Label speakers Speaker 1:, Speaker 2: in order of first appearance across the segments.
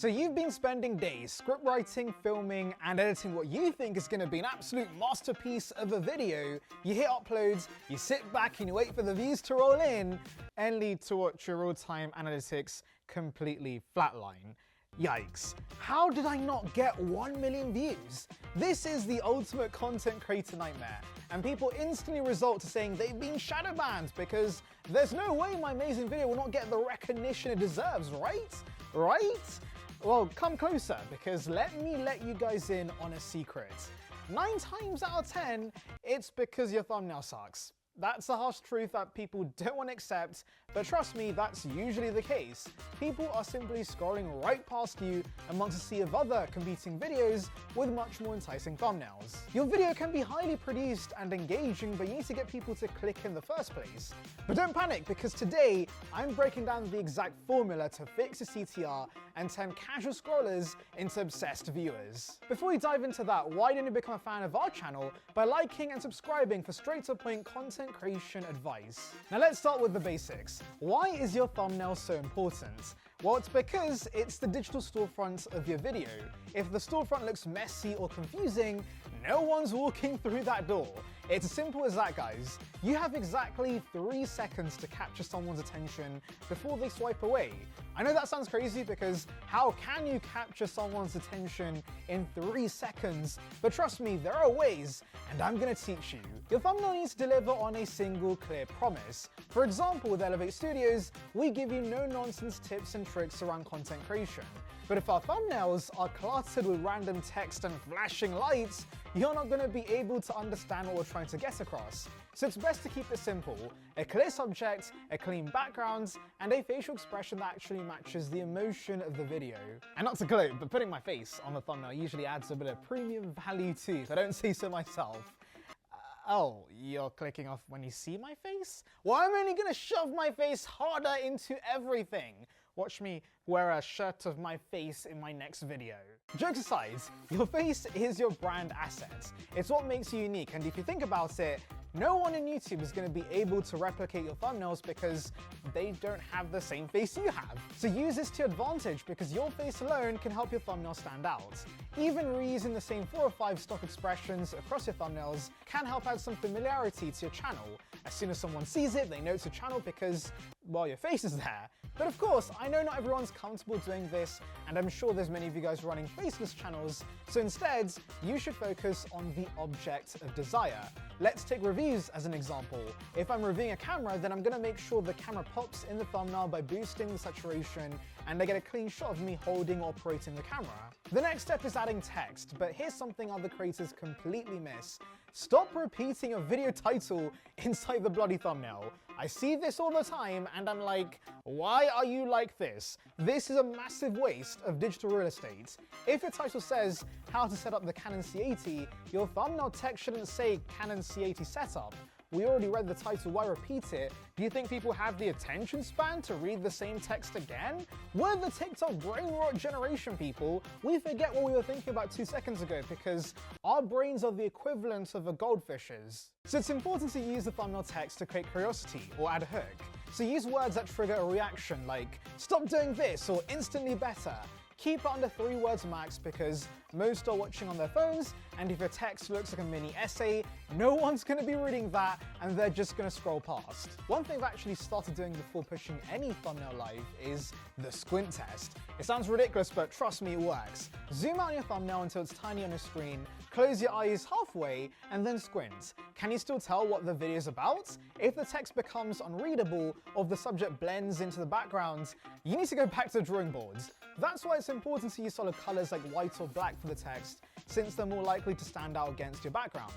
Speaker 1: So you've been spending days script writing, filming, and editing what you think is going to be an absolute masterpiece of a video. You hit uploads, you sit back and you wait for the views to roll in, and lead to watch your real-time analytics completely flatline. Yikes. How did I not get 1 million views? This is the ultimate content creator nightmare, and people instantly resort to saying they've been shadow banned because there's no way my amazing video will not get the recognition it deserves, right? Right? Well, come closer, because let me let you guys in on a secret. 9 times out of 10, it's because your thumbnail sucks. That's a harsh truth that people don't want to accept, but trust me, that's usually the case. People are simply scrolling right past you and want to see of other competing videos with much more enticing thumbnails. Your video can be highly produced and engaging, but you need to get people to click in the first place. But don't panic, because today I'm breaking down the exact formula to fix the CTR and turn casual scrollers into obsessed viewers. Before we dive into that, why don't you become a fan of our channel by liking and subscribing for straight-to-the-point content creation advice. Now let's start with the basics. Why is your thumbnail so important? Well, it's because it's the digital storefront of your video. If the storefront looks messy or confusing, no one's walking through that door. It's as simple as that, guys. You have exactly 3 seconds to capture someone's attention before they swipe away. I know that sounds crazy because how can you capture someone's attention in 3 seconds? But trust me, there are ways, and I'm gonna teach you. Your thumbnail needs to deliver on a single clear promise. For example, with Elevate Studios, we give you no-nonsense tips and tricks around content creation. But if our thumbnails are cluttered with random text and flashing lights, you're not going to be able to understand what we're trying to get across. So it's best to keep it simple: a clear subject, a clean background, and a facial expression that actually matches the emotion of the video. And not to gloat, but putting my face on the thumbnail usually adds a bit of premium value too, if I don't say so myself. Oh, you're clicking off when you see my face? Well, I'm only gonna shove my face harder into everything. Watch me wear a shirt of my face in my next video. Jokes aside, your face is your brand asset. It's what makes you unique, and if you think about it, no one in YouTube is going to be able to replicate your thumbnails because they don't have the same face you have. So use this to your advantage, because your face alone can help your thumbnail stand out. Even reusing the same 4 or 5 stock expressions across your thumbnails can help add some familiarity to your channel. As soon as someone sees it, they know it's a channel because, well, your face is there. But of course, I know not everyone's comfortable doing this, and I'm sure there's many of you guys running faceless channels, so instead, you should focus on the object of desire. Let's take reviews as an example. If I'm reviewing a camera, then I'm going to make sure the camera pops in the thumbnail by boosting the saturation, and I get a clean shot of me holding or operating the camera. The next step is adding text, but here's something other creators completely miss. Stop repeating your video title inside the bloody thumbnail. I see this all the time, and I'm like, why are you like this? This is a massive waste of digital real estate. If your title says how to set up the Canon C80, your thumbnail text shouldn't say Canon C80 setup. We already read the title, why repeat it? Do you think people have the attention span to read the same text again? We're the TikTok brain rot generation, people. We forget what we were thinking about 2 seconds ago because our brains are the equivalent of a goldfish's. So it's important to use the thumbnail text to create curiosity or add a hook. So use words that trigger a reaction like, stop doing this, or instantly better. Keep it under 3 words max, because most are watching on their phones, and if your text looks like a mini essay, no one's going to be reading that, and they're just going to scroll past. One thing I've actually started doing before pushing any thumbnail live is the squint test. It sounds ridiculous, but trust me, it works. Zoom out on your thumbnail until it's tiny on your screen, close your eyes halfway, and then squint. Can you still tell what the video is about? If the text becomes unreadable, or if the subject blends into the background, you need to go back to the drawing boards. That's why it's important to use solid colors like white or black for the text, since they're more likely to stand out against your background.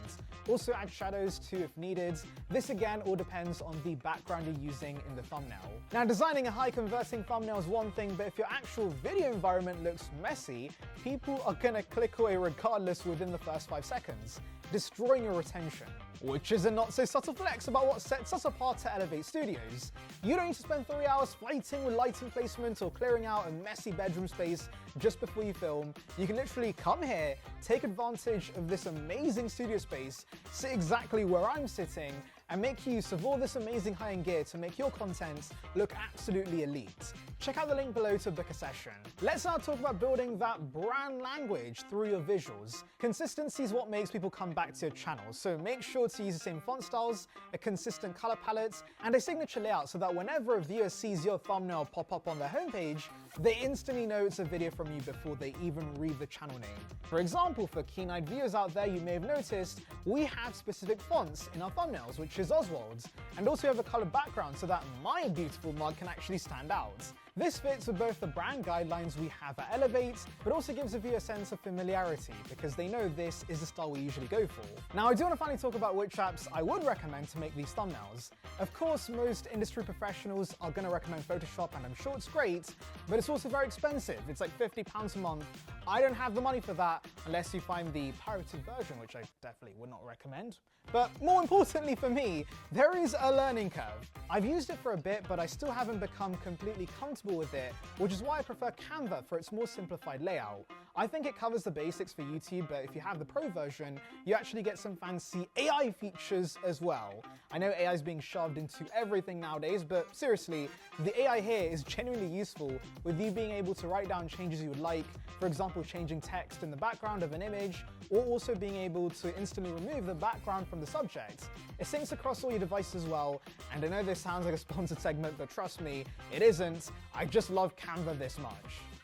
Speaker 1: Also add shadows too if needed. This again all depends on the background you're using in the thumbnail. Now, designing a high converting thumbnail is one thing, but if your actual video environment looks messy, people are gonna click away regardless within the first 5 seconds, destroying your retention. Which is a not so subtle flex about what sets us apart at Elevate Studios. You don't need to spend 3 hours fighting with lighting placement or clearing out a messy bedroom space just before you film. You can literally come here, take advantage of this amazing studio space, sit exactly where I'm sitting, and make use of all this amazing high-end gear to make your content look absolutely elite. Check out the link below to book a session. Let's now talk about building that brand language through your visuals. Consistency is what makes people come back to your channel, so make sure to use the same font styles, a consistent color palette, and a signature layout so that whenever a viewer sees your thumbnail pop up on their homepage, they instantly know it's a video from you before they even read the channel name. For example, for keen-eyed viewers out there, you may have noticed we have specific fonts in our thumbnails, which is Oswald's, and also have a colored background so that my beautiful mug can actually stand out. This fits with both the brand guidelines we have at Elevate, but also gives the viewer a sense of familiarity because they know this is the style we usually go for. Now, I do want to finally talk about which apps I would recommend to make these thumbnails. Of course, most industry professionals are going to recommend Photoshop, and I'm sure it's great, but it's also very expensive. It's like £50 a month. I don't have the money for that unless you find the pirated version, which I definitely would not recommend. But more importantly for me, there is a learning curve. I've used it for a bit, but I still haven't become completely comfortable with it, which is why I prefer Canva for its more simplified layout. I think it covers the basics for YouTube, but if you have the Pro version, you actually get some fancy AI features as well. I know AI is being shoved into everything nowadays, but seriously, the AI here is genuinely useful, with you being able to write down changes you would like, for example, changing text in the background of an image, or also being able to instantly remove the background from the subject. It syncs across all your devices as well, and I know this sounds like a sponsored segment, but trust me, it isn't. I just love Canva this much.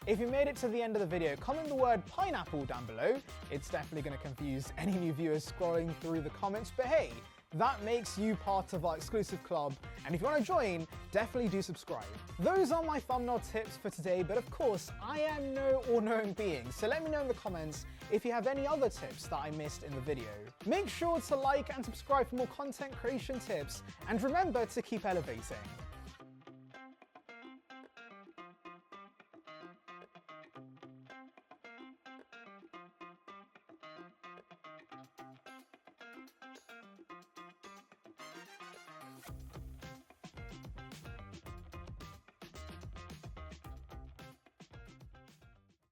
Speaker 1: If you made it to the end of the video, comment the word pineapple down below. It's definitely going to confuse any new viewers scrolling through the comments, but hey, that makes you part of our exclusive club, and if you want to join, definitely do subscribe. Those are my thumbnail tips for today, but of course, I am no all-knowing being, so let me know in the comments if you have any other tips that I missed in the video. Make sure to like and subscribe for more content creation tips, and remember to keep elevating.